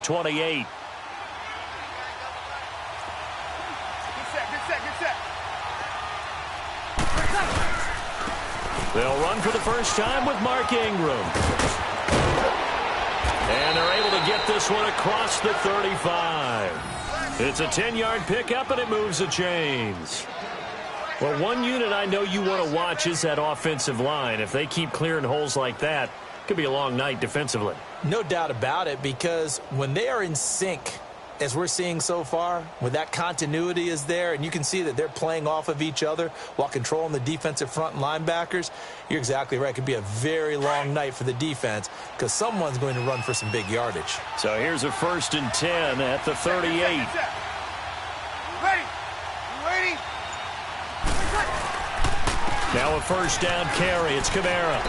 28. They'll run for the first time with Mark Ingram. And they're able to get this one across the 35. It's a 10-yard pickup, and it moves the chains. Well, one unit I know you want to watch is that offensive line. If they keep clearing holes like that, it could be a long night defensively. No doubt about it, because when they are in sync, as we're seeing so far, when that continuity is there, and you can see that they're playing off of each other while controlling the defensive front linebackers, you're exactly right. It could be a very long night for the defense because someone's going to run for some big yardage. So here's a 1st and 10 at the 38. Ready? Now a 1st down carry. It's Kamara.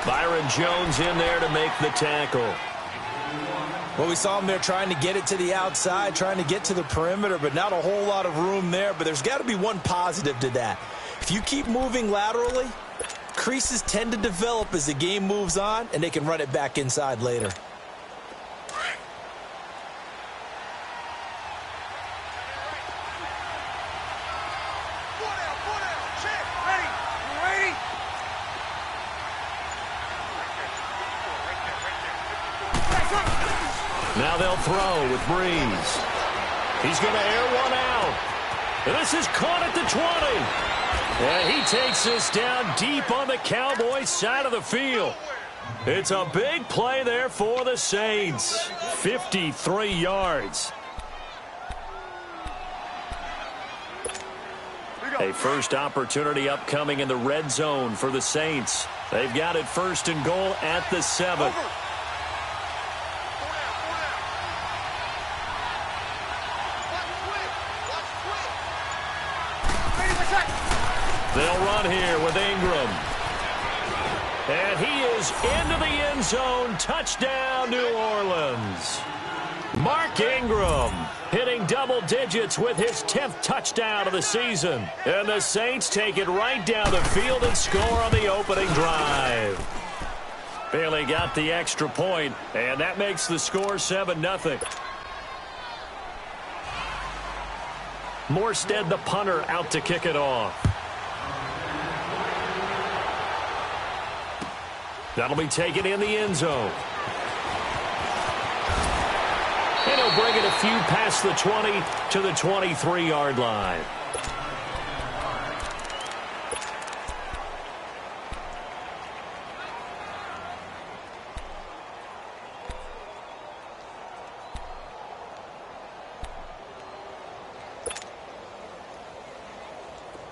Byron Jones in there to make the tackle. Well, we saw him there trying to get it to the outside, trying to get to the perimeter, but not a whole lot of room there. But there's got to be one positive to that. If you keep moving laterally, creases tend to develop as the game moves on, and they can run it back inside later. Now they'll throw with Breeze. He's going to air one out. And this is caught at the 20. And he takes this down deep on the Cowboys' side of the field. It's a big play there for the Saints. 53 yards. A first opportunity upcoming in the red zone for the Saints. They've got it 1st and goal at the 7. They'll run here with Ingram. And he is into the end zone. Touchdown, New Orleans. Mark Ingram hitting double digits with his 10th touchdown of the season. And the Saints take it right down the field and score on the opening drive. Bailey got the extra point, and that makes the score 7-0. Morstead, the punter, out to kick it off. That'll be taken in the end zone. And he'll bring it a few past the 20 to the 23-yard line.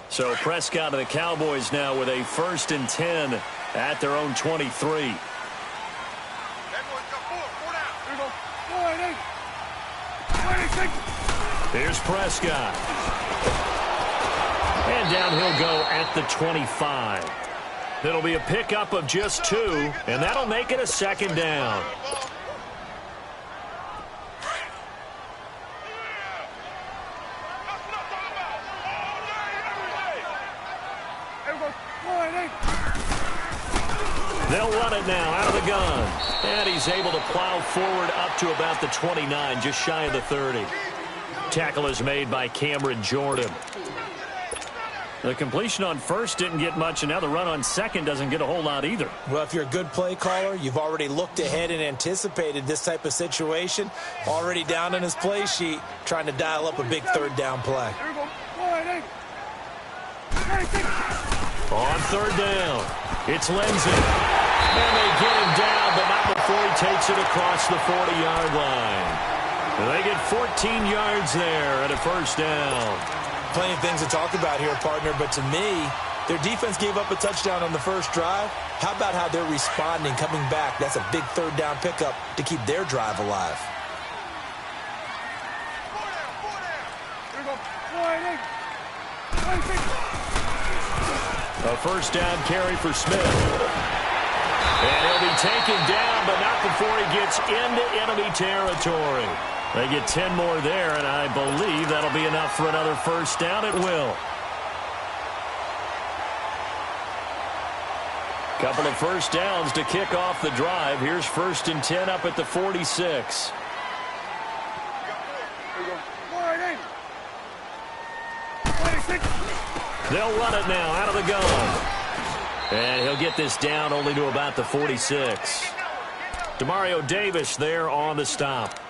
So Prescott and the Cowboys now with a 1st and 10 at their own 23. Here's Prescott. And down he'll go at the 25. It'll be a pickup of just 2, and that'll make it a 2nd down. They'll run it now out of the gun. And he's able to plow forward up to about the 29, just shy of the 30. Tackle is made by Cameron Jordan. The completion on 1st didn't get much, and now the run on 2nd doesn't get a whole lot either. Well, if you're a good play caller, you've already looked ahead and anticipated this type of situation. Already down in his play sheet, trying to dial up a big 3rd down play. On 3rd down, it's Lindsey. And they get him down, but not before he takes it across the 40-yard line. And they get 14 yards there at a 1st down. Plenty of things to talk about here, partner, but to me, their defense gave up a touchdown on the first drive. How about how they're responding, coming back? That's a big 3rd down pickup to keep their drive alive. A 1st down carry for Smith. And he'll be taken down, but not before he gets into enemy territory. They get 10 more there, and I believe that'll be enough for another 1st down. It will. Couple of first downs to kick off the drive. Here's 1st and 10 up at the 46. They'll run it now out of the gun. And he'll get this down only to about the 46. Demario Davis there on the stop.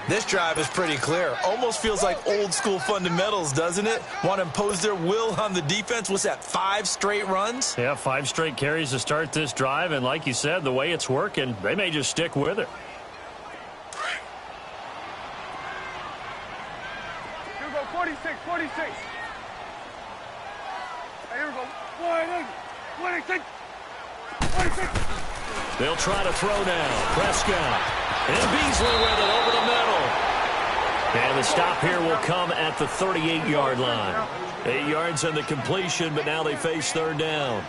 This drive is pretty clear. Almost feels like old school fundamentals, doesn't it? Want to impose their will on the defense. What's that, 5 straight runs? Yeah, 5 straight carries to start this drive. And like you said, the way it's working, they may just stick with it. Here we go, 46, 46. Here we go, 46, 46. They'll try to throw now. Prescott. And Beasley with it over the middle. And the stop here will come at the 38-yard line. 8 yards on the completion, but now they face 3rd down.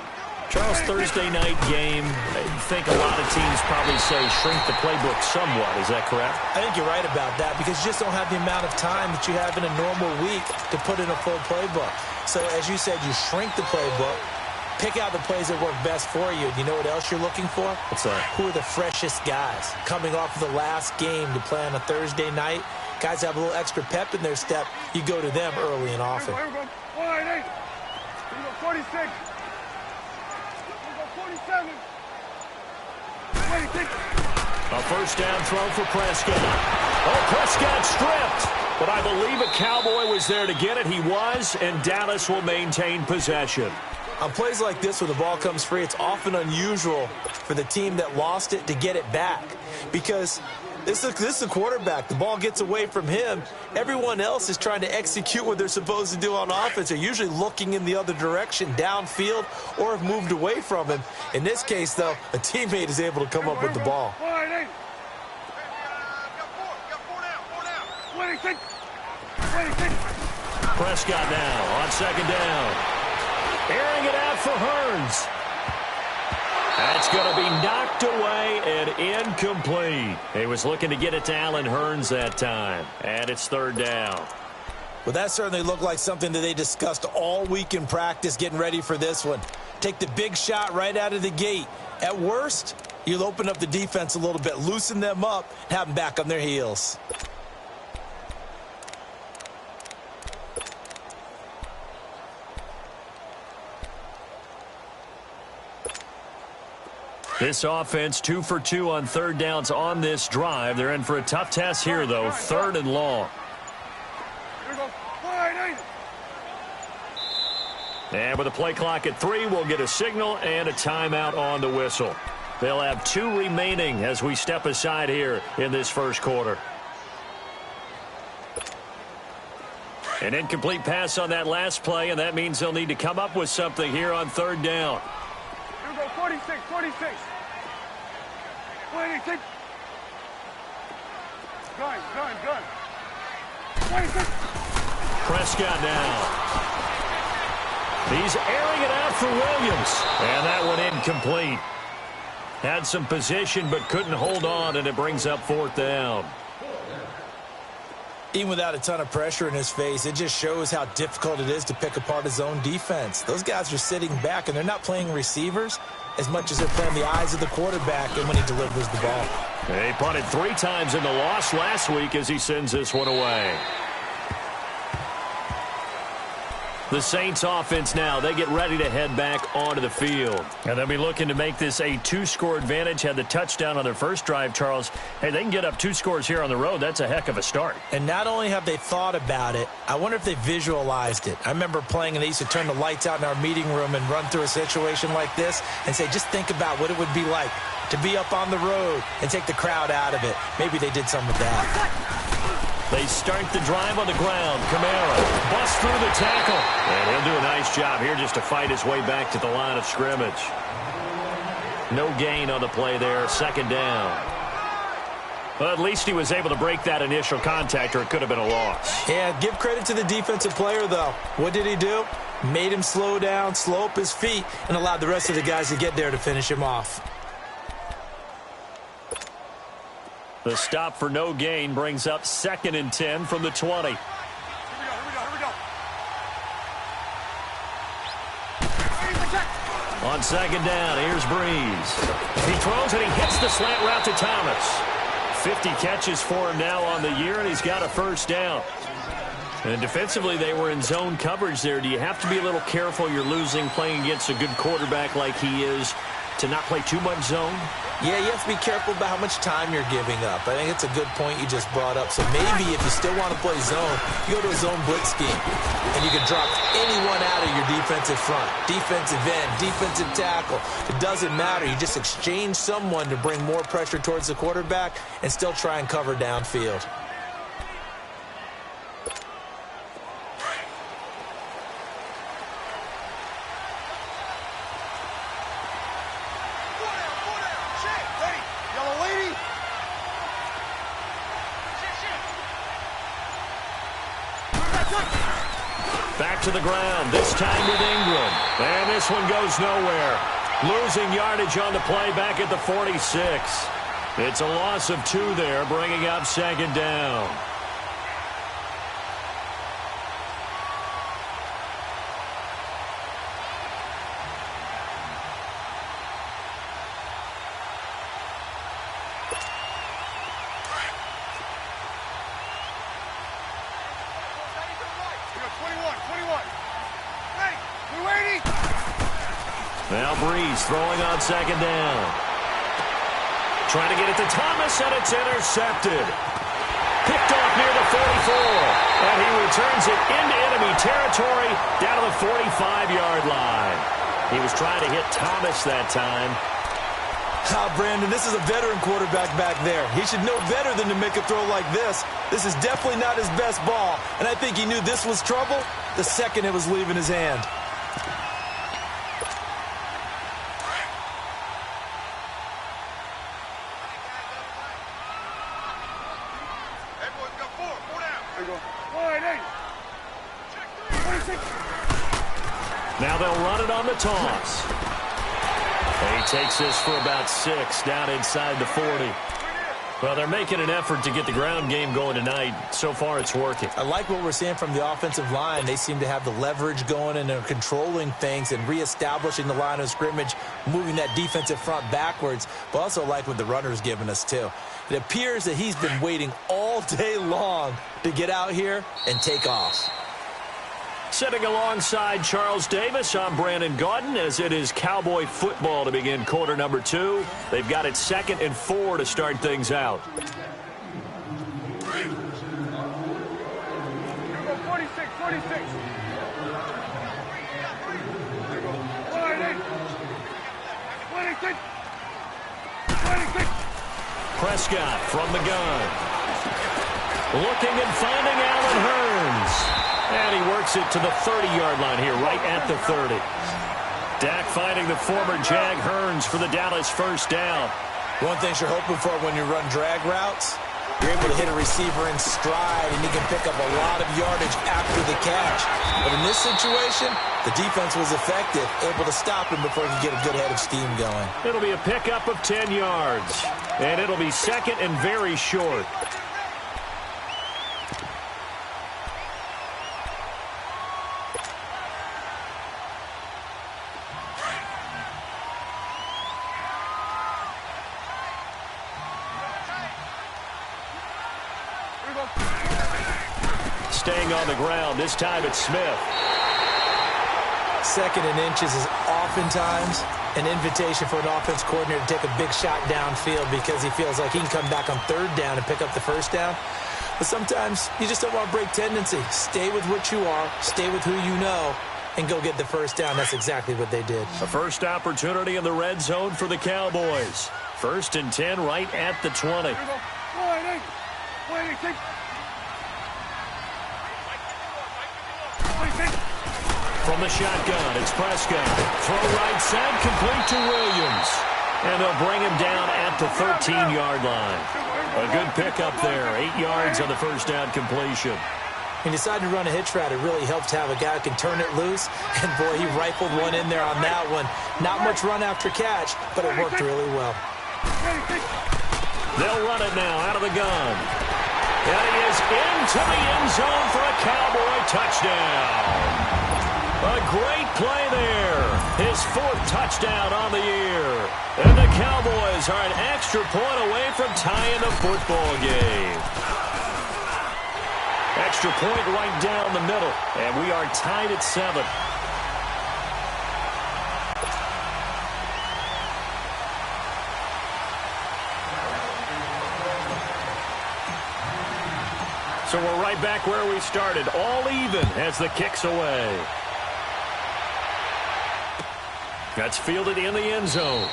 Charles, Thursday night game, I think a lot of teams probably say shrink the playbook somewhat. Is that correct? I think you're right about that because you just don't have the amount of time that you have in a normal week to put in a full playbook. So as you said, you shrink the playbook, pick out the plays that work best for you. You know what else you're looking for? What's that? Who are the freshest guys coming off of the last game to play on a Thursday night? Guys have a little extra pep in their step. You go to them early and often. Here we go, 48. Here we go, 46. Here we go, 47. 26. A first down throw for Prescott. Oh, Prescott stripped. But I believe a Cowboy was there to get it. He was, and Dallas will maintain possession. On plays like this where the ball comes free, it's often unusual for the team that lost it to get it back because this is the quarterback. The ball gets away from him. Everyone else is trying to execute what they're supposed to do on offense. They're usually looking in the other direction, downfield, or have moved away from him. In this case, though, a teammate is able to come up with the ball. 26. 26. Prescott now on 2nd down. Airing it out for Hearns. That's going to be knocked away and incomplete. He was looking to get it to Allen Hearns that time. And it's 3rd down. Well, that certainly looked like something that they discussed all week in practice getting ready for this one. Take the big shot right out of the gate. At worst, you'll open up the defense a little bit, loosen them up, and have them back on their heels. This offense 2 for 2 on 3rd downs on this drive. They're in for a tough test here, though. 3rd and long. Here we go. 48. And with a play clock at 3, we'll get a signal and a timeout on the whistle. They'll have 2 remaining as we step aside here in this first quarter. An incomplete pass on that last play, and that means they'll need to come up with something here on 3rd down. Here we go, 46, 46. 26. Gun. 26. Prescott now. He's airing it out for Williams. And that one incomplete. Had some position but couldn't hold on, and it brings up 4th down. Even without a ton of pressure in his face, it just shows how difficult it is to pick apart his own defense. Those guys are sitting back, and they're not playing receivers as much as they're playing the eyes of the quarterback and when he delivers the ball. He punted 3 times in the loss last week as he sends this one away. The Saints offense now, they get ready to head back onto the field. And they'll be looking to make this a 2-score advantage. Had the touchdown on their first drive, Charles. Hey, they can get up 2 scores here on the road. That's a heck of a start. And not only have they thought about it, I wonder if they visualized it. I remember playing and they used to turn the lights out in our meeting room and run through a situation like this and say, just think about what it would be like to be up on the road and take the crowd out of it. Maybe they did something with that. They start the drive on the ground. Kamara busts through the tackle. And he'll do a nice job here just to fight his way back to the line of scrimmage. No gain on the play there. 2nd down. Well, at least he was able to break that initial contact, or it could have been a loss. Yeah, give credit to the defensive player, though. What did he do? Made him slow down, slow up his feet, and allowed the rest of the guys to get there to finish him off. The stop for no gain brings up 2nd and 10 from the 20. Here we go. On second down, here's Breeze. He throws and he hits the slant route to Thomas. 50 catches for him now on the year, and he's got a first down. And defensively, they were in zone coverage there. Do you have to be a little careful you're losing playing against a good quarterback like he is to not play too much zone? Yeah, you have to be careful about how much time you're giving up. I think it's a good point you just brought up. So maybe if you still want to play zone, you go to a zone blitz scheme. And you can drop anyone out of your defensive front. Defensive end, defensive tackle. It doesn't matter. You just exchange someone to bring more pressure towards the quarterback and still try and cover downfield. Back to the ground, this time with Ingram. And this one goes nowhere. Losing yardage on the play back at the 46. It's a loss of 2 there, bringing up second down. Now Breeze throwing on second down. Trying to get it to Thomas, and it's intercepted. Picked off near the 44. And he returns it into enemy territory down to the 45-yard line. He was trying to hit Thomas that time. Brandon, this is a veteran quarterback back there. He should know better than to make a throw like this. This is definitely not his best ball. And I think he knew this was trouble the second it was leaving his hand. Now they'll run it on the toss. And he takes this for about 6 down inside the 40. Well, they're making an effort to get the ground game going tonight. So far, it's working. I like what we're seeing from the offensive line. They seem to have the leverage going, and they're controlling things and reestablishing the line of scrimmage, moving that defensive front backwards, but also like what the runner's giving us, too. It appears that he's been waiting all day long to get out here and take off. Sitting alongside Charles Davis, I'm Brandon Gaudin, as it is Cowboy football to begin quarter number 2. They've got it 2nd and 4 to start things out. 46. Prescott from the gun. Looking and finding Allen Hurns. And he works it to the 30-yard line here, right at the 30. Dak finding the former Jag Hurns for the Dallas first down. One thing you're hoping for when you run drag routes, you're able to hit a receiver in stride, and he can pick up a lot of yardage after the catch. But in this situation, the defense was effective, able to stop him before he could get a good head of steam going. It'll be a pickup of 10 yards, and it'll be 2nd and very short. Staying on the ground. This time it's Smith. 2nd and inches is oftentimes an invitation for an offense coordinator to take a big shot downfield because he feels like he can come back on 3rd down and pick up the first down. But sometimes you just don't want to break tendency. Stay with what you are, stay with who you know, and go get the first down. That's exactly what they did. A first opportunity in the red zone for the Cowboys. 1st and 10 right at the 20. From the shotgun, it's Prescott. Throw right side, complete to Williams. And they'll bring him down at the 13-yard line. A good pickup there, 8 yards on the first down completion. He decided to run a hitch route. It really helps to have a guy who can turn it loose. And, boy, he rifled one in there on that one. Not much run after catch, but it worked really well. They'll run it now out of the gun. And he is into the end zone for a Cowboy touchdown. A great play there. His 4th touchdown on the year. And the Cowboys are an extra point away from tying the football game. Extra point right down the middle. And we are tied at 7. So we're right back where we started, all even as the kick's away. That's fielded in the end zone.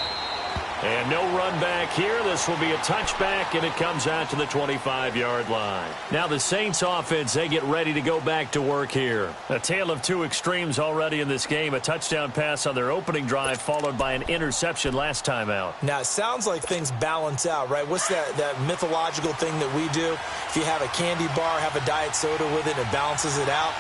And no run back here. This will be a touchback, and it comes out to the 25-yard line. Now the Saints offense, they get ready to go back to work here. A tale of two extremes already in this game. A touchdown pass on their opening drive, followed by an interception last time out. Now, it sounds like things balance out, right? What's that mythological thing that we do? If you have a candy bar, have a diet soda with it, it balances it out.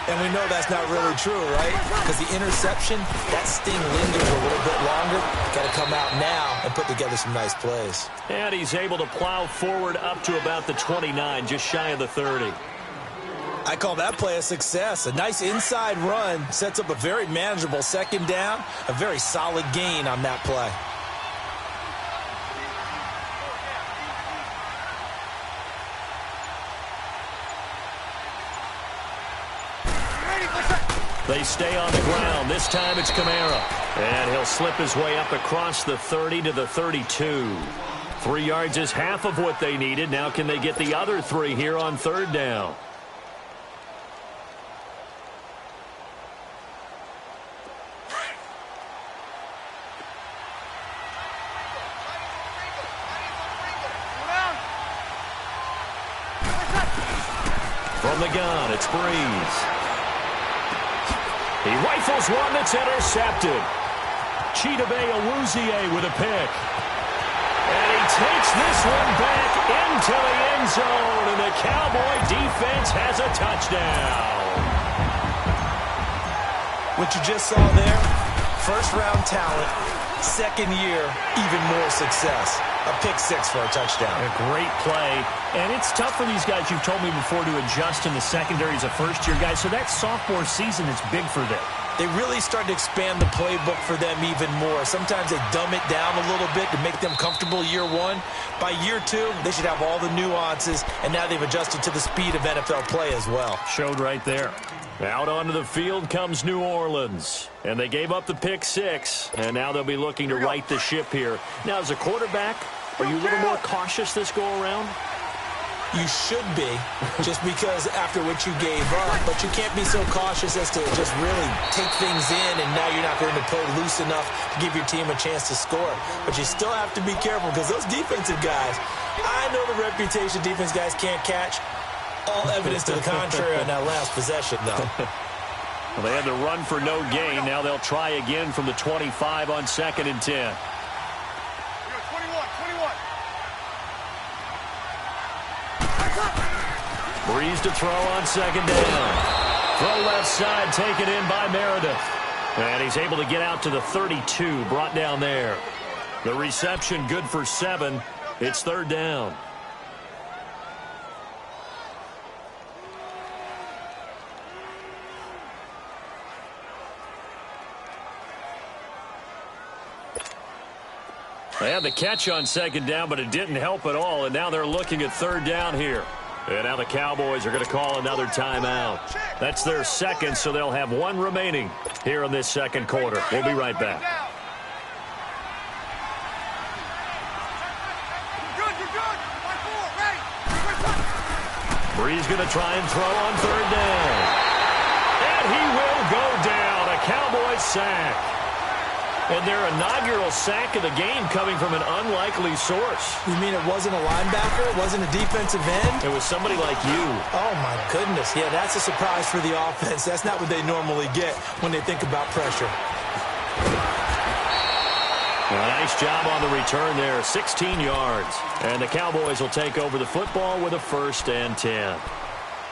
And we know that's not really true, right? Because the interception, that sting lingers a little bit longer. Got to come out now and put together some nice plays. And he's able to plow forward up to about the 29, just shy of the 30. I call that play a success. A nice inside run sets up a very manageable second down, a very solid gain on that play. They stay on the ground. This time it's Kamara. And he'll slip his way up across the 30 to the 32. 3 yards is half of what they needed. Now can they get the other 3 here on 3rd down? From the gun, it's Breeze. He rifles one that's intercepted. Chidobe Awuzie with a pick. And he takes this one back into the end zone, and the Cowboy defense has a touchdown. What you just saw there, first-round talent, second year, even more success. A pick 6 for a touchdown. A great play. And it's tough for these guys, you've told me before, to adjust in the secondary as a first-year guy. So that sophomore season is big for them. They really start to expand the playbook for them even more. Sometimes they dumb it down a little bit to make them comfortable year 1. By year 2, they should have all the nuances, and now they've adjusted to the speed of NFL play as well. Showed right there. Out onto the field comes New Orleans. And they gave up the pick 6, and now they'll be looking to right the ship here. Now, as a quarterback, are you a little more cautious this go-around? You should be, just because after what you gave up. But you can't be so cautious as to just really take things in, and now you're not going to play loose enough to give your team a chance to score. But you still have to be careful, because those defensive guys, I know the reputation defense guys can't catch. All evidence to the contrary on that last possession, though. Well, they had to run for no gain. Now they'll try again from the 25 on 2nd and 10. Breeze to throw on 2nd down. Throw left side, taken in by Meredith. And he's able to get out to the 32, brought down there. The reception good for 7. It's 3rd down. They had the catch on 2nd down, but it didn't help at all, and now they're looking at 3rd down here. And now the Cowboys are going to call another timeout. That's their 2nd, so they'll have 1 remaining here in this 2nd quarter. We'll be right back. Breeze going to try and throw on 3rd down. And he will go down. A Cowboys sack. And their inaugural sack of the game coming from an unlikely source. You mean it wasn't a linebacker? It wasn't a defensive end? It was somebody like you. Oh, my goodness. Yeah, that's a surprise for the offense. That's not what they normally get when they think about pressure. Well, nice job on the return there. 16 yards. And the Cowboys will take over the football with a 1st and 10.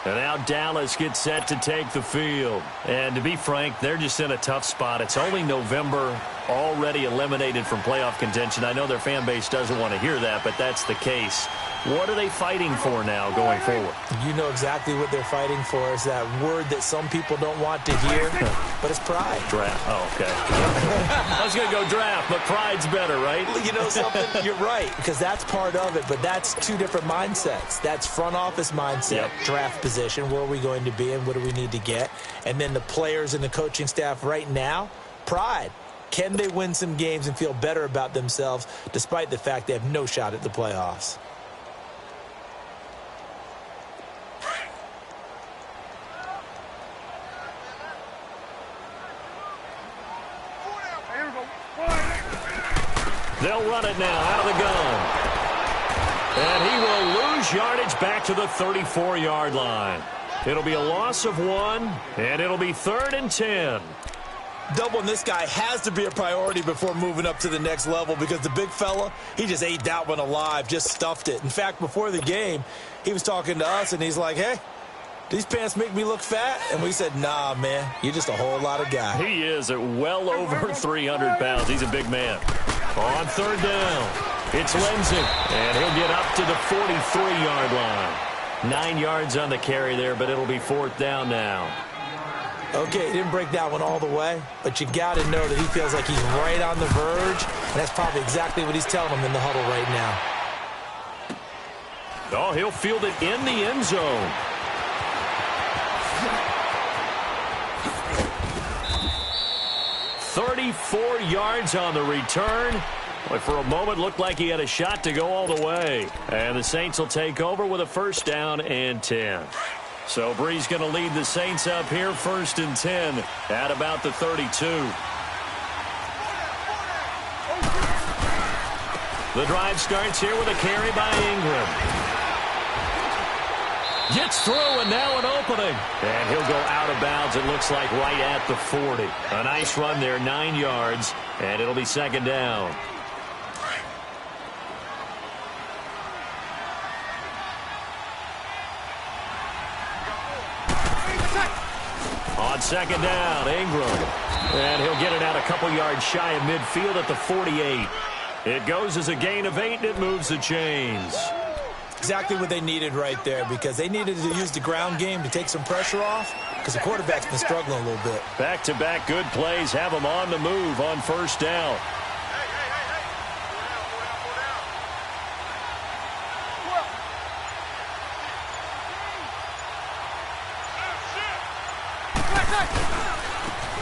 And now Dallas gets set to take the field. And to be frank, they're just in a tough spot. It's only November, already eliminated from playoff contention. I know their fan base doesn't want to hear that, but that's the case. What are they fighting for now going forward? You know exactly what they're fighting for. Is that word that some people don't want to hear, but it's pride. Draft. Oh, okay. I was going to go draft, but pride's better, right? You know something? You're right, because that's part of it, but that's two different mindsets. That's front office mindset, draft position, where are we going to be and what do we need to get? And then the players and the coaching staff right now, pride. Can they win some games and feel better about themselves despite the fact they have no shot at the playoffs? They'll run it now out of the gun. And he will lose yardage back to the 34-yard line. It'll be a loss of 1, and it'll be 3rd and 10. Doubling this guy has to be a priority before moving up to the next level because the big fella, he just ate that one alive, just stuffed it. In fact, before the game, he was talking to us, and he's like, hey, these pants make me look fat? And we said, nah, man, you're just a whole lot of guy. He is at well over 300 pounds. He's a big man. On 3rd down, it's Lindsay, and he'll get up to the 43-yard line. 9 yards on the carry there, but it'll be 4th down now. Okay, he didn't break that one all the way, but you got to know that he feels like he's right on the verge, and that's probably exactly what he's telling them in the huddle right now. Oh, he'll field it in the end zone. $34 yards on the return. But for a moment, looked like he had a shot to go all the way. And the Saints will take over with a 1st down and 10. So Bree's going to lead the Saints up here, 1st and 10 at about the 32. The drive starts here with a carry by Ingram. Gets through, and now an opening. And he'll go out of bounds, it looks like, right at the 40. A nice run there, 9 yards, and it'll be 2nd down. On 2nd down, Ingram. And he'll get it out a couple yards shy of midfield at the 48. It goes as a gain of 8, and it moves the chains. Exactly what they needed right there because they needed to use the ground game to take some pressure off because the quarterback's been struggling a little bit. Back-to-back good plays have them on the move on 1st down.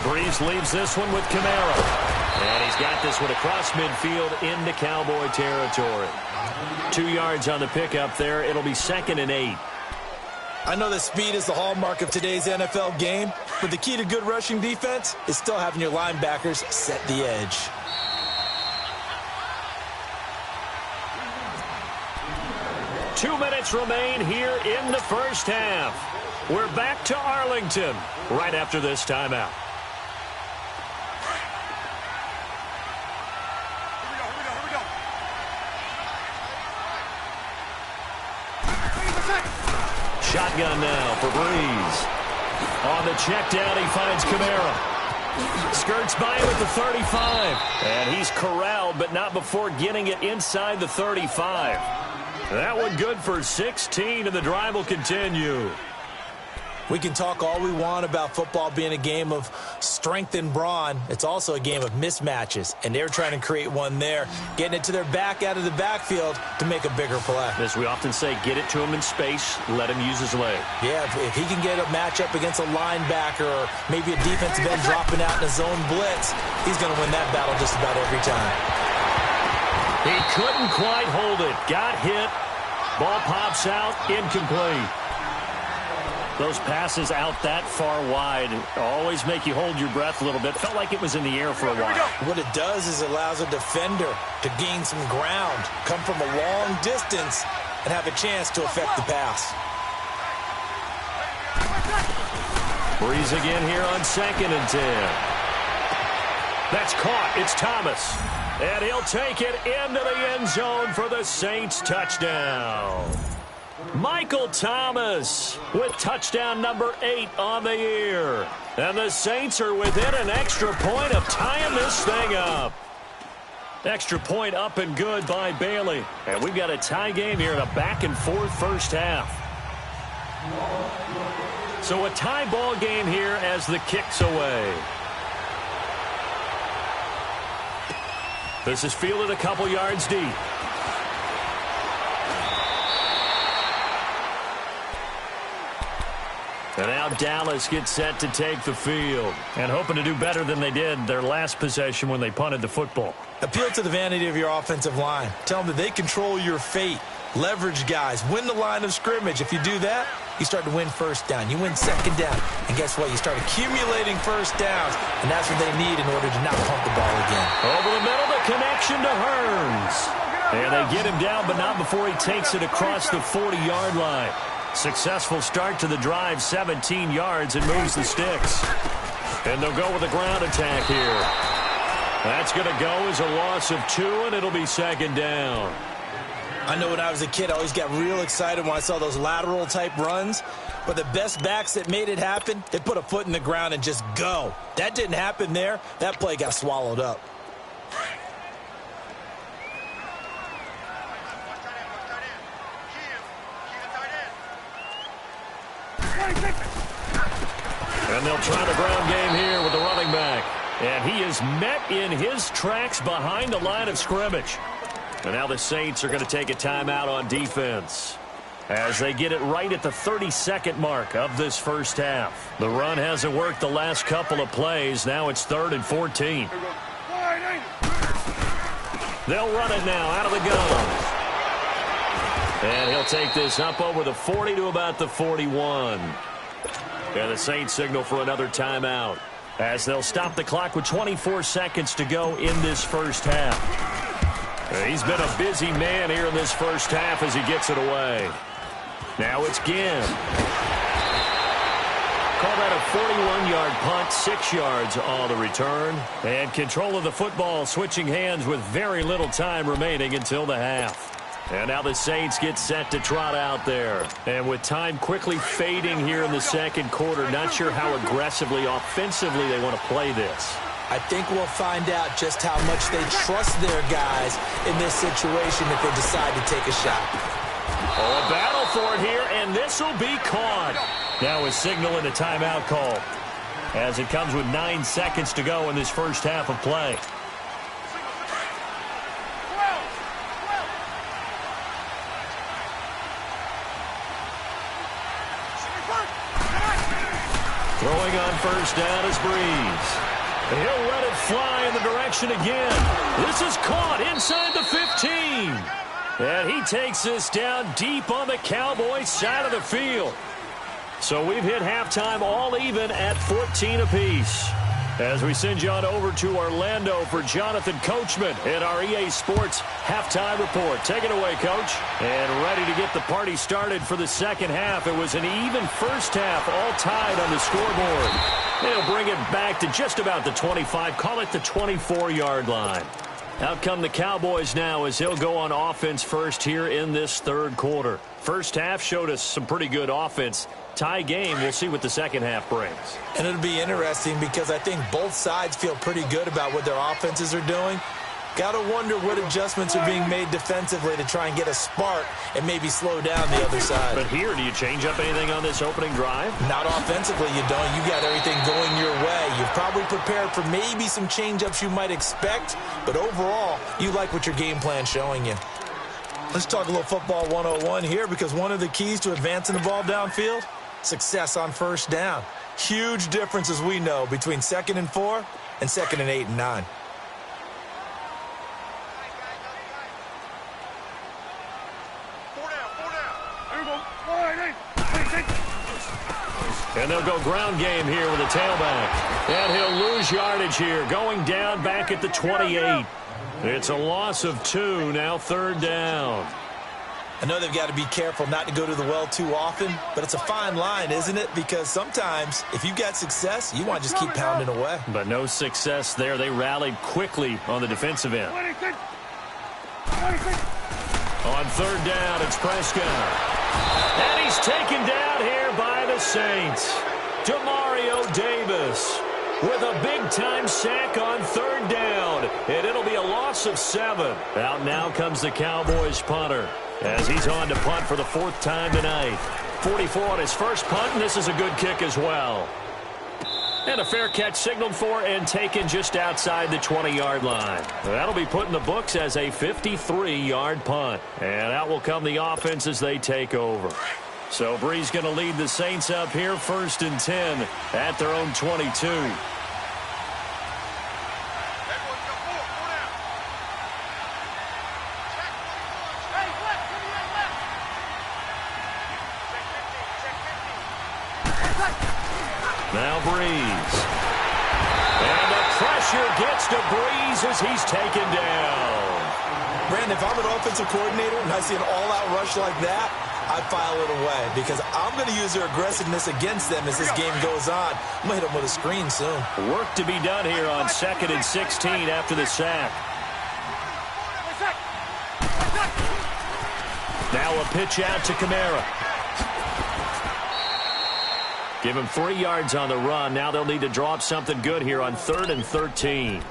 Breeze leaves this one with Kamara. And he's got this one across midfield into Cowboy territory. 2 yards on the pickup there. It'll be 2nd and 8. I know that speed is the hallmark of today's NFL game, but the key to good rushing defense is still having your linebackers set the edge. Two minutes remain here in the 1st half. We're back to Arlington right after this timeout. Shotgun now for Breeze. On the check down, he finds Kamara. Skirts by him at the 35. And he's corralled, but not before getting it inside the 35. That one good for 16, and the drive will continue. We can talk all we want about football being a game of strength and brawn. It's also a game of mismatches, and they're trying to create one there, getting it to their back out of the backfield to make a bigger play. As we often say, get it to him in space, let him use his leg. Yeah, if he can get a matchup against a linebacker or maybe a defensive end dropping out in a zone blitz, he's going to win that battle just about every time. He couldn't quite hold it. Got hit. Ball pops out, incomplete. Those passes out that far wide always make you hold your breath a little bit. Felt like it was in the air for a while. What it does is it allows a defender to gain some ground, come from a long distance, and have a chance to affect the pass. Breeze again here on 2nd and 10. That's caught. It's Thomas. And he'll take it into the end zone for the Saints touchdown. Michael Thomas with touchdown number 8 on the year. And the Saints are within an extra point of tying this thing up. Extra point up and good by Bailey. And we've got a tie game here in a back-and-forth first half. So a tie ball game here as the kick's away. This is fielded a couple yards deep. And now Dallas gets set to take the field. And hoping to do better than they did their last possession when they punted the football. Appeal to the vanity of your offensive line. Tell them that they control your fate. Leverage guys. Win the line of scrimmage. If you do that, you start to win first down. You win second down. And guess what? You start accumulating first downs. And that's what they need in order to not pump the ball again. Over the middle, the connection to Hearns. And they get him down, but not before he takes it across the 40-yard line. Successful start to the drive, 17 yards, and moves the sticks. And they'll go with a ground attack here. That's going to go as a loss of 2, and it'll be second down. I know when I was a kid, I always got real excited when I saw those lateral-type runs. But the best backs that made it happen, they put a foot in the ground and just go. That didn't happen there. That play got swallowed up. And they'll try the ground game here with the running back. And he is met in his tracks behind the line of scrimmage. And now the Saints are going to take a timeout on defense as they get it right at the 32nd mark of this first half. The run hasn't worked the last couple of plays. Now it's 3rd and 14. They'll run it now out of the gun. And he'll take this up over the 40 to about the 41. And the Saints signal for another timeout as they'll stop the clock with 24 seconds to go in this first half. He's been a busy man here in this first half as he gets it away. Now it's Ginn. Call that a 41-yard punt, 6 yards on the return. And control of the football switching hands with very little time remaining until the half. And now the Saints get set to trot out there. And with time quickly fading here in the second quarter, not sure how aggressively, offensively they want to play this. I think we'll find out just how much they trust their guys in this situation if they decide to take a shot. Oh, a battle for it here, and this will be caught. Now a signal and a timeout call as it comes with 9 seconds to go in this first half of play. Throwing on first down is Breeze. He'll let it fly in the direction again. This is caught inside the 15. And he takes this down deep on the Cowboys side of the field. So we've hit halftime all even at 14 apiece. As we send you on over to Orlando for Jonathan Coachman in our EA Sports halftime report. Take it away, Coach. And ready to get the party started for the second half. It was an even first half, all tied on the scoreboard. They'll bring it back to just about the 25, call it the 24-yard line. Out come the Cowboys now as they'll go on offense first here in this third quarter. First half showed us some pretty good offense. Tie game, we'll see what the second half brings. And it'll be interesting because I think both sides feel pretty good about what their offenses are doing. Got to wonder what adjustments are being made defensively to try and get a spark and maybe slow down the other side. But here, do you change up anything on this opening drive? Not offensively, you don't. You got everything going your way. You've probably prepared for maybe some change-ups you might expect, but overall, you like what your game plan's showing you. Let's talk a little football 101 here because one of the keys to advancing the ball downfield, success on first down. Huge difference, as we know, between 2nd and 4 and 2nd and 8 and 9. And they'll go ground game here with a tailback. And he'll lose yardage here, going down back at the 28. It's a loss of 2, now 3rd down. I know they've got to be careful not to go to the well too often, but it's a fine line, isn't it? Because sometimes, if you've got success, you want to just keep pounding away. But no success there. They rallied quickly on the defensive end. On 3rd down, it's Prescott. And he's taken down here by the Saints. Demario Davis. with a big-time sack on third down, and it'll be a loss of 7. Out now comes the Cowboys punter as he's on to punt for the 4th time tonight. 44 on his first punt, and this is a good kick as well. And a fair catch signaled for and taken just outside the 20-yard line. That'll be put in the books as a 53-yard punt. And out will come the offense as they take over. So Bree's going to lead the Saints up here 1st and 10 at their own 22. Now Breeze. And the pressure gets to Breeze as he's taken down. Brandon, if I'm an offensive coordinator and I see an all-out rush like that, I file it away because I'm going to use their aggressiveness against them as this game goes on. I'm going to hit them with a screen soon. Work to be done here on 2nd and 16 after the sack. Now a pitch out to Kamara. Give him 3 yards on the run. Now they'll need to draw up something good here on 3rd and 13.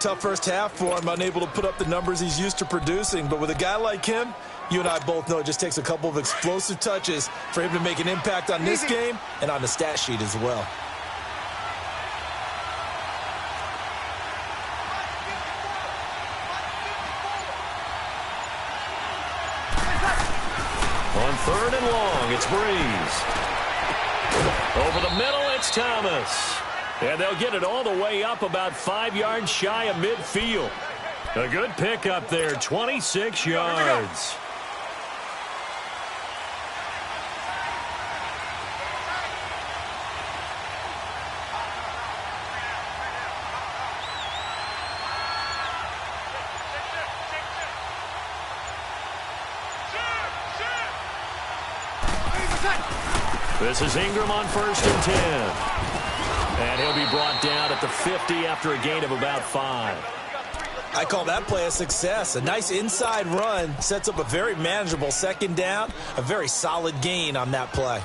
Tough first half for him, unable to put up the numbers he's used to producing. But with a guy like him, you and I both know it just takes a couple of explosive touches for him to make an impact on this game and on the stat sheet as well. On 3rd and long, it's Breeze. Over the middle, it's Thomas. And they'll get it all the way up about 5 yards shy of midfield. A good pickup there, 26 yards. This is Ingram on 1st and 10. And he'll be brought down at the 50 after a gain of about 5. I call that play a success. A nice inside run sets up a very manageable 2nd down. A very solid gain on that play.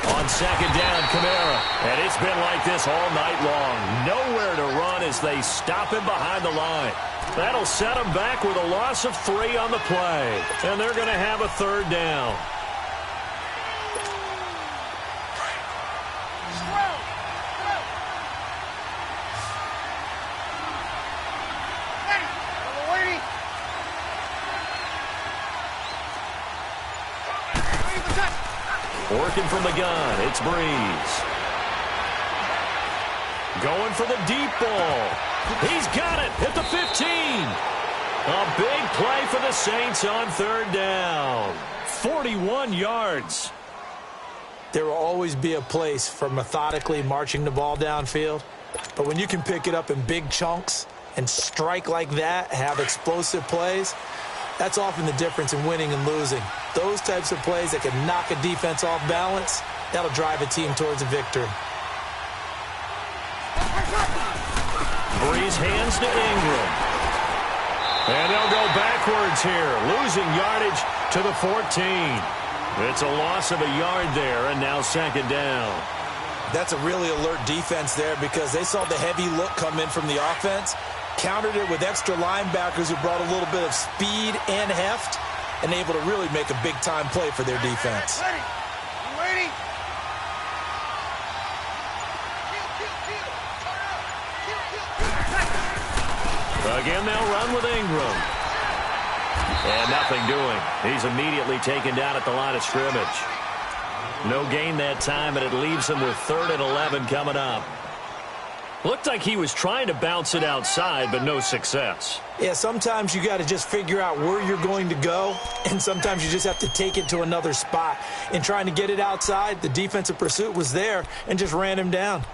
On 2nd down, Kamara. And it's been like this all night long. Nowhere to run as they stop him behind the line. That'll set him back with a loss of 3 on the play. And they're going to have a 3rd down. Working from the gun, it's Breeze. Going for the deep ball. He's got it at the 15. A big play for the Saints on 3rd down. 41 yards. There will always be a place for methodically marching the ball downfield. But when you can pick it up in big chunks and strike like that, have explosive plays, that's often the difference in winning and losing. Those types of plays that can knock a defense off balance, that'll drive a team towards a victory. Breeze hands to Ingram. And they'll go backwards here, losing yardage to the 14. It's a loss of a yard there, and now 2nd down. That's a really alert defense there because they saw the heavy look come in from the offense, countered it with extra linebackers who brought a little bit of speed and heft, and able to really make a big-time play for their defense. Again, they'll run with Ingram. And nothing doing. He's immediately taken down at the line of scrimmage. No gain that time, and it leaves him with 3rd and 11 coming up. Looked like he was trying to bounce it outside, but no success. Yeah, sometimes you got to just figure out where you're going to go, and sometimes you just have to take it to another spot. In trying to get it outside, the defensive pursuit was there and just ran him down.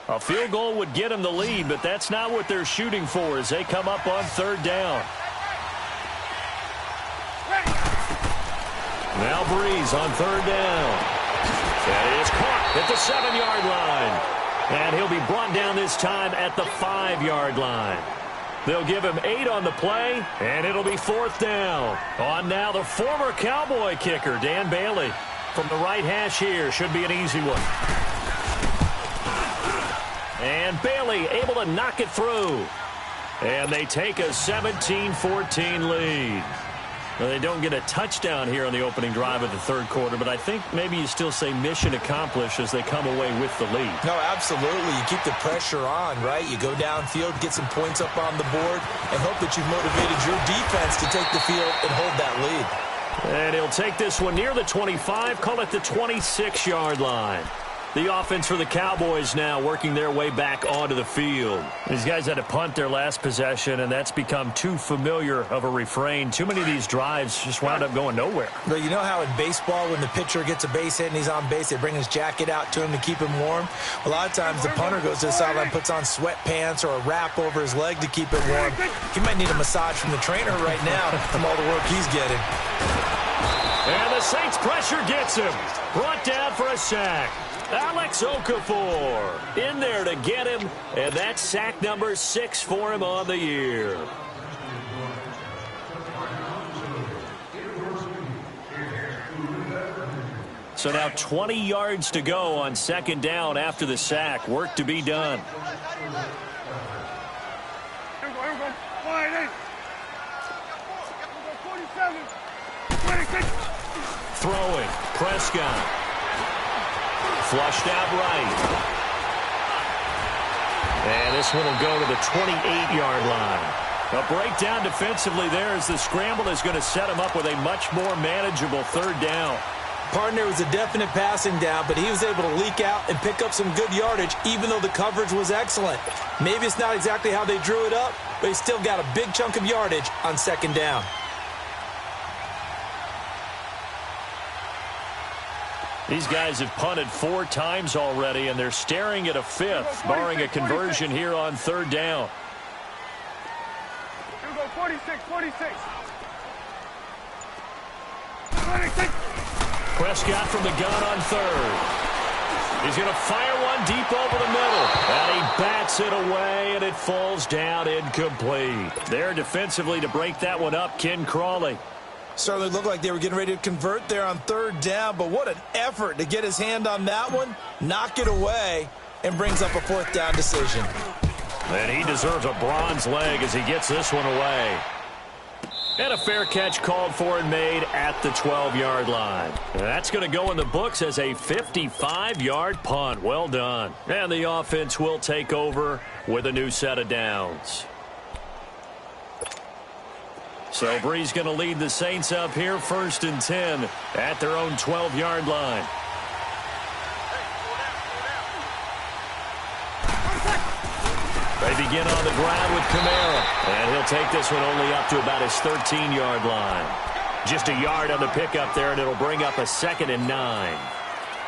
A field goal would get him the lead, but that's not what they're shooting for as they come up on 3rd down. Now Breeze on 3rd down. And it is caught at the 7-yard line. And he'll be brought down this time at the 5-yard line. They'll give him 8 on the play, and it'll be 4th down. On now the former Cowboy kicker, Dan Bailey. From the right hash here, should be an easy one. And Bailey able to knock it through. And they take a 17-14 lead. Well, they don't get a touchdown here on the opening drive of the third quarter, but I think maybe you still say mission accomplished as they come away with the lead. No, absolutely. You keep the pressure on, right? You go downfield, get some points up on the board, and hope that you've motivated your defense to take the field and hold that lead. And he'll take this one near the 25, call it the 26-yard line. The offense for the Cowboys now working their way back onto the field. These guys had to punt their last possession, and that's become too familiar of a refrain. Too many of these drives just wound up going nowhere. But you know how in baseball, when the pitcher gets a base hit and he's on base, they bring his jacket out to him to keep him warm? A lot of times the punter goes to the sideline, puts on sweatpants or a wrap over his leg to keep it warm. He might need a massage from the trainer right now from all the work he's getting. And the Saints pressure gets him. Brought down for a sack. Alex Okafor in there to get him, and that's sack number 6 for him on the year. So now 20 yards to go on 2nd down after the sack. Work to be done. Throwing, Prescott. Flushed out right. And this one will go to the 28-yard line. A breakdown defensively there as the scramble is going to set him up with a much more manageable 3rd down. Partner was a definite passing down, but he was able to leak out and pick up some good yardage, even though the coverage was excellent. Maybe it's not exactly how they drew it up, but he still got a big chunk of yardage on 2nd down. These guys have punted 4 times already, and they're staring at a 5th, barring a conversion here on 3rd down. Here we go, 46. Prescott from the gun on 3rd. He's going to fire one deep over the middle. And he bats it away, and it falls down incomplete. There defensively to break that one up, Ken Crawley. Certainly looked like they were getting ready to convert there on 3rd down, but what an effort to get his hand on that one, knock it away, and brings up a 4th down decision. And he deserves a bronze leg as he gets this one away. And a fair catch called for and made at the 12-yard line. And that's going to go in the books as a 55-yard punt. Well done. And the offense will take over with a new set of downs. So Bree's going to lead the Saints up here 1st and 10 at their own 12-yard line. They begin on the ground with Kamara. And he'll take this one only up to about his 13-yard line. Just a yard on the pickup there, and it'll bring up a 2nd and 9.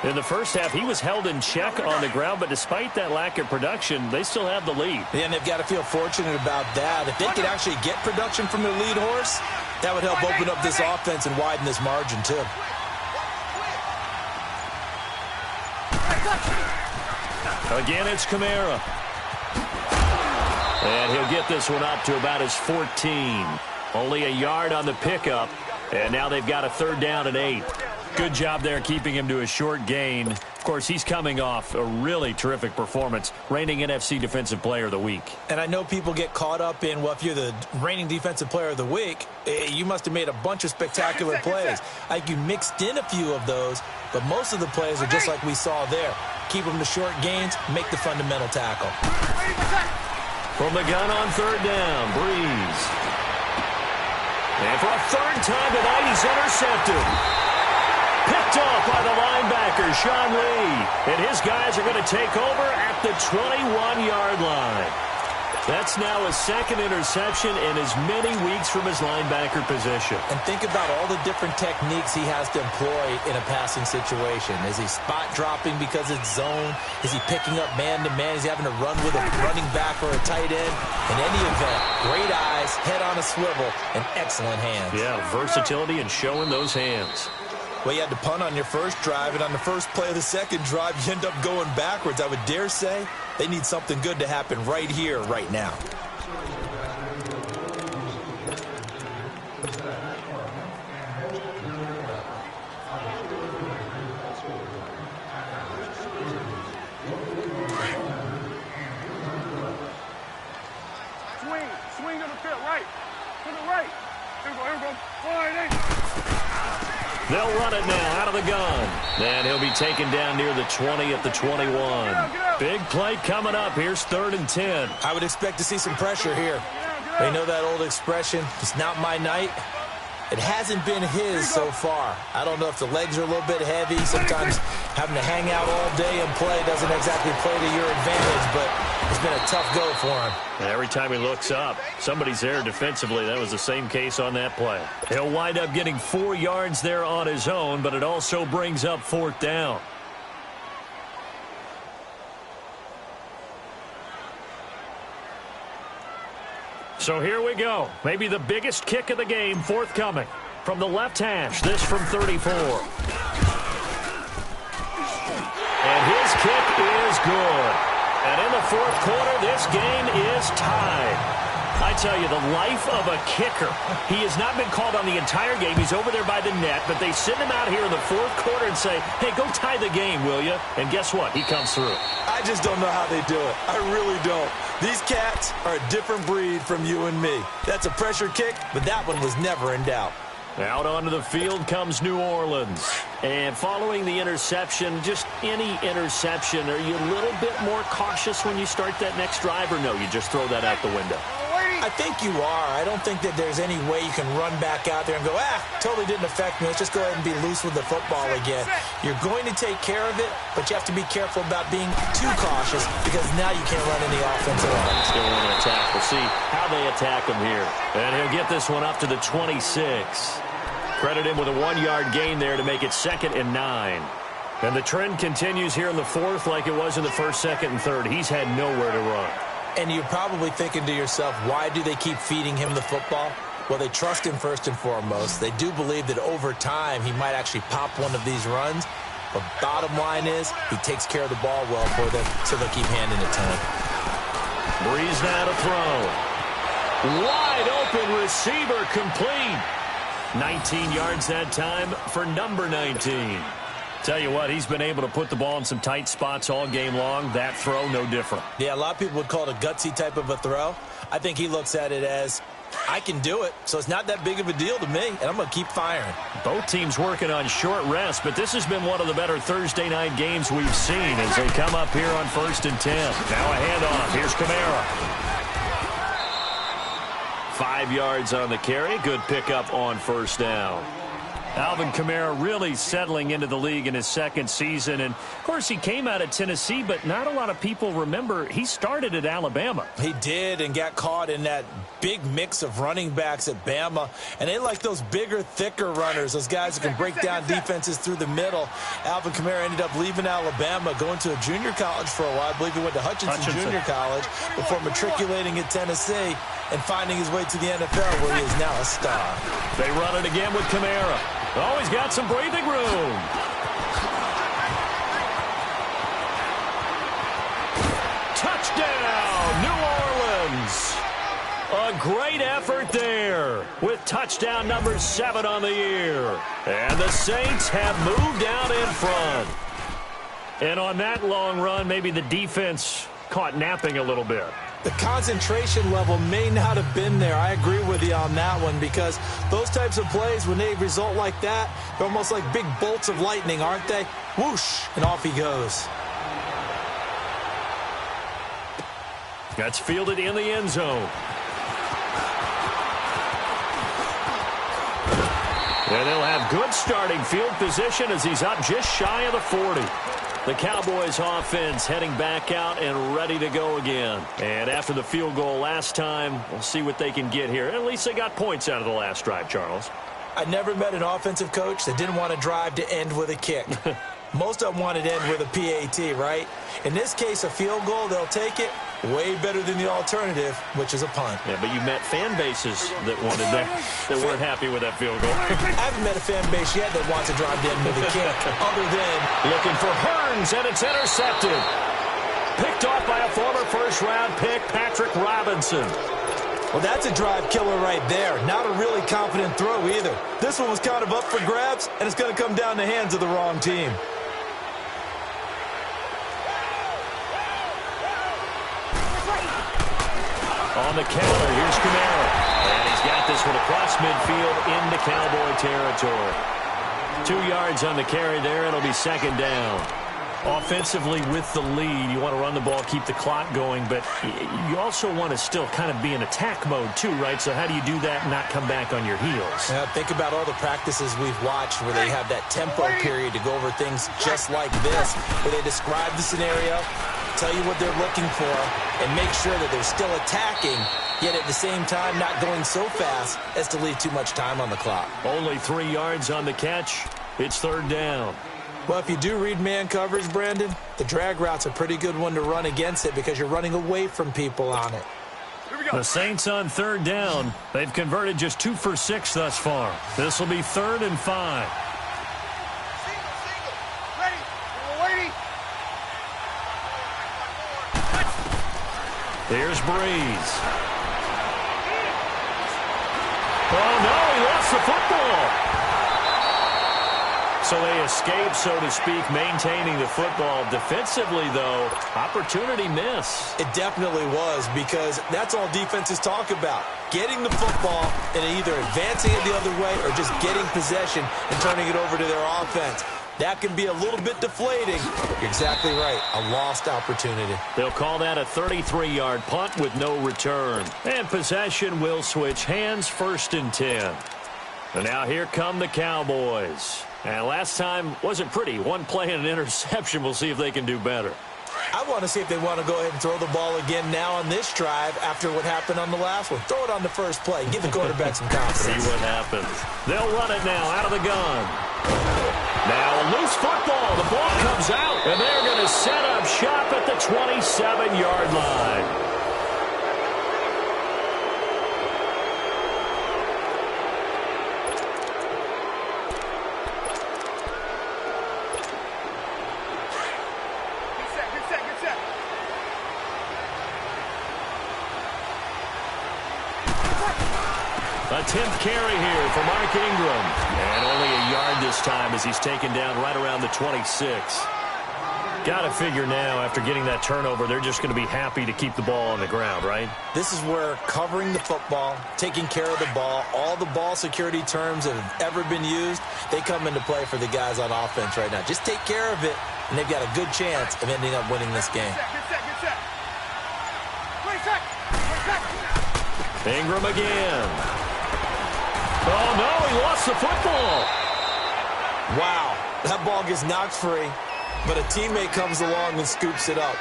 In the first half, he was held in check on the ground, but despite that lack of production, they still have the lead. Yeah, and they've got to feel fortunate about that. If they could actually get production from their lead horse, that would help open up this offense and widen this margin, too. Again, it's Kamara. And he'll get this one up to about his 14. Only a yard on the pickup, and now they've got a 3rd down and 8. Good job there keeping him to a short gain. Of course, he's coming off a really terrific performance, reigning NFC Defensive Player of the Week. And I know people get caught up in, well, if you're the reigning Defensive Player of the Week, you must have made a bunch of spectacular plays. I think you mixed in a few of those, but most of the plays are just like we saw there. Keep them to short gains, make the fundamental tackle. From the gun on 3rd down, Breeze. And for a 3rd time tonight, he's intercepted. Picked off by the linebacker, Sean Lee. And his guys are going to take over at the 21-yard line. That's now his 2nd interception in as many weeks from his linebacker position. And think about all the different techniques he has to employ in a passing situation. Is he spot dropping because it's zone? Is he picking up man-to-man? Is he having to run with a running back or a tight end? In any event, great eyes, head on a swivel, and excellent hands. Yeah, versatility and showing those hands. Well, you had to punt on your first drive, and on the first play of the second drive, you end up going backwards. I would dare say they need something good to happen right here, right now. Swing to the field, right. To the right. Here we go. 4, 8. They'll run it now out of the gun. And he'll be taken down near the 20 at the 21. Big play coming up. Here's 3rd and 10. I would expect to see some pressure here. They know that old expression, it's not my night. It hasn't been his so far. I don't know if the legs are a little bit heavy. Sometimes having to hang out all day and play doesn't exactly play to your advantage, but it's been a tough go for him. And every time he looks up, somebody's there defensively. That was the same case on that play. He'll wind up getting 4 yards there on his own, but it also brings up 4th down. So here we go. Maybe the biggest kick of the game forthcoming. From the left hash, this from 34. And his kick is good. And in the 4th quarter, this game is tied. I tell you, the life of a kicker. He has not been called on the entire game. He's over there by the net, but they send him out here in the 4th quarter and say, hey, go tie the game, will you? And guess what? He comes through. I just don't know how they do it. I really don't. These cats are a different breed from you and me. That's a pressure kick, but that one was never in doubt. Out onto the field comes New Orleans. And following the interception, just any interception, are you a little bit more cautious when you start that next drive, or no, you just throw that out the window? I think you are. I don't think that there's any way you can run back out there and go, totally didn't affect me. Let's just go ahead and be loose with the football again. You're going to take care of it, but you have to be careful about being too cautious because now you can't run any offensive line. Still want to attack. We'll see how they attack him here. And he'll get this one up to the 26. Credit him with a 1-yard gain there to make it 2nd and 9. And the trend continues here in the 4th like it was in the 1st, 2nd, and 3rd. He's had nowhere to run. And you're probably thinking to yourself, why do they keep feeding him the football? Well, they trust him first and foremost. They do believe that over time he might actually pop one of these runs. But bottom line is he takes care of the ball well for them, so they'll keep handing it to him. Breeze now to throw. Wide open receiver complete. 19 yards that time for number 19. Tell you what, he's been able to put the ball in some tight spots all game long. That throw, no different. Yeah, a lot of people would call it a gutsy type of a throw. I think he looks at it as, I can do it, so it's not that big of a deal to me, and I'm going to keep firing. Both teams working on short rest, but this has been one of the better Thursday night games we've seen as they come up here on 1st and 10. Now a handoff. Here's Kamara. 5 yards on the carry. Good pickup on 1st down. Alvin Kamara really settling into the league in his 2nd season. And, of course, he came out of Tennessee, but not a lot of people remember he started at Alabama. He did and got caught in that big mix of running backs at Bama. And they like those bigger, thicker runners, those guys who can break down defenses through the middle. Alvin Kamara ended up leaving Alabama, going to a junior college for a while. I believe he went to Hutchinson Junior College before matriculating at Tennessee and finding his way to the NFL, where he is now a star. They run it again with Kamara. Oh, he's got some breathing room. Touchdown, New Orleans. A great effort there with touchdown number 7 on the year. And the Saints have moved out in front. And on that long run, maybe the defense caught napping a little bit. The concentration level may not have been there. I agree with you on that one, because those types of plays, when they result like that, they're almost like big bolts of lightning, aren't they? Whoosh, and off he goes. That's fielded in the end zone. And they'll have good starting field position as he's up just shy of the 40. The Cowboys offense heading back out and ready to go again. And after the field goal last time, we'll see what they can get here. At least they got points out of the last drive, Charles. I never met an offensive coach that didn't want to drive to end with a kick. Most of them wanted to end with a PAT, right? In this case, a field goal, they'll take it. Way better than the alternative, which is a punt. Yeah, but you met fan bases that wanted that weren't happy with that field goal. I haven't met a fan base yet that wants to drive down with a kick, other than looking for Hearns, and it's intercepted. Picked off by a former first-round pick, Patrick Robinson. Well, that's a drive killer right there. Not a really confident throw either. This one was kind of up for grabs, and it's going to come down the hands of the wrong team. On the counter, here's Kamara. And he's got this one across midfield into Cowboy territory. 2 yards on the carry there. It'll be second down. Offensively with the lead, you want to run the ball, keep the clock going, but you also want to still kind of be in attack mode too, right? So how do you do that and not come back on your heels? Think about all the practices we've watched where they have that tempo period to go over things just like this, where they describe the scenario, tell you what they're looking for, and make sure that they're still attacking, yet at the same time not going so fast as to leave too much time on the clock. Only 3 yards on the catch. It's third down. Well, if you do read man coverage, Brandon, the drag route's a pretty good one to run against it because you're running away from people on it. The Saints on third down. They've converted just 2 for 6 thus far. This will be 3rd and 5. Ready. We're waiting. Here's Breeze. Oh, no, he lost the football. So they escape, so to speak, maintaining the football. Defensively, though, opportunity miss. It definitely was, because that's all defenses talk about. Getting the football and either advancing it the other way or just getting possession and turning it over to their offense. That can be a little bit deflating. You're exactly right. A lost opportunity. They'll call that a 33-yard punt with no return. And possession will switch hands, 1st and 10. And now here come the Cowboys. And last time wasn't pretty. One play and an interception. We'll see if they can do better. I want to see if they want to go ahead and throw the ball again now on this drive after what happened on the last one. Throw it on the first play. Give the quarterback some confidence. See what happens. They'll run it now out of the gun. Now a loose football. The ball comes out. And they're going to set up shop at the 27-yard line. A 10th carry here for Mark Ingram. And only a yard this time as he's taken down right around the 26. Got to figure now, after getting that turnover, they're just going to be happy to keep the ball on the ground, right? This is where covering the football, taking care of the ball, all the ball security terms that have ever been used, they come into play for the guys on offense right now. Just take care of it, and they've got a good chance of ending up winning this game. Ingram again. Oh, no, he lost the football. Wow, that ball gets knocked free, but a teammate comes along and scoops it up.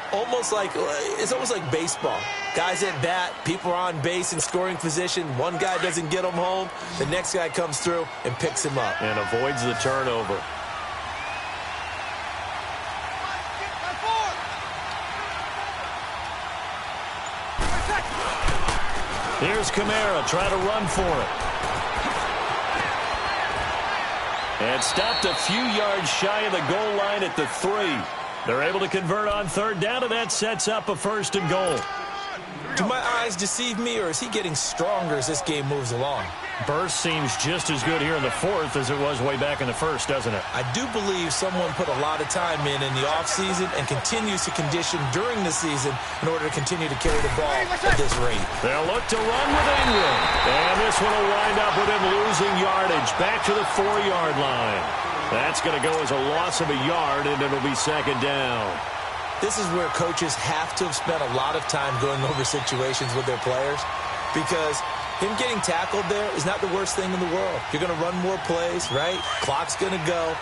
It's almost like baseball. Guys at bat, people are on base in scoring position. One guy doesn't get him home. The next guy comes through and picks him up. And avoids the turnover. Here's Kamara, try to run for it. And stopped a few yards shy of the goal line at the 3. They're able to convert on third down, and that sets up a 1st and goal. Do my eyes deceive me, or is he getting stronger as this game moves along? Burst seems just as good here in the 4th as it was way back in the 1st, doesn't it? I do believe someone put a lot of time in the offseason and continues to condition during the season in order to continue to carry the ball at this rate. They'll look to run with Ingram. And this one will wind up with him losing yardage back to the 4-yard line. That's going to go as a loss of a yard, and it'll be second down. This is where coaches have to have spent a lot of time going over situations with their players, because him getting tackled there is not the worst thing in the world. You're going to run more plays, right? Clock's going to go.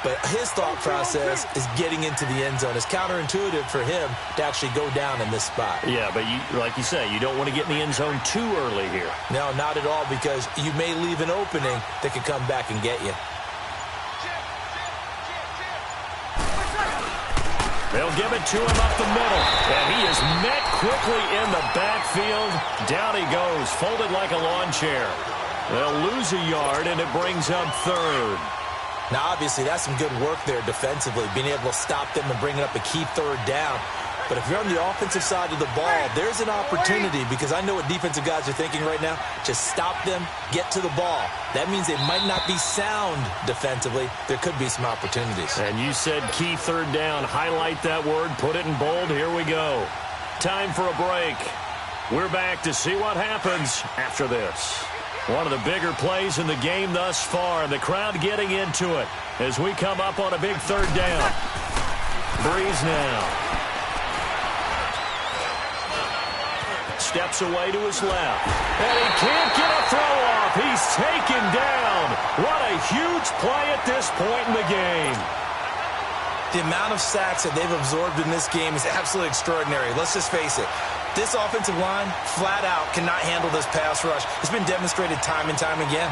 But his thought process is getting into the end zone. It's counterintuitive for him to actually go down in this spot. Yeah, but like you say, you don't want to get in the end zone too early here. No, not at all, because you may leave an opening that could come back and get you. They'll give it to him up the middle. And he is met quickly in the backfield. Down he goes, folded like a lawn chair. They'll lose a yard, and it brings up third. Now, obviously, that's some good work there defensively, being able to stop them and bring it up a key third down. But if you're on the offensive side of the ball, there's an opportunity, because I know what defensive guys are thinking right now. Just stop them, get to the ball. That means they might not be sound defensively. There could be some opportunities. And you said key third down. Highlight that word, put it in bold. Here we go. Time for a break. We're back to see what happens after this. One of the bigger plays in the game thus far. The crowd getting into it as we come up on a big third down. Breeze now. Steps away to his left. And he can't get a throw off. He's taken down. What a huge play at this point in the game. The amount of sacks that they've absorbed in this game is absolutely extraordinary. Let's just face it. This offensive line, flat out, cannot handle this pass rush. It's been demonstrated time and time again.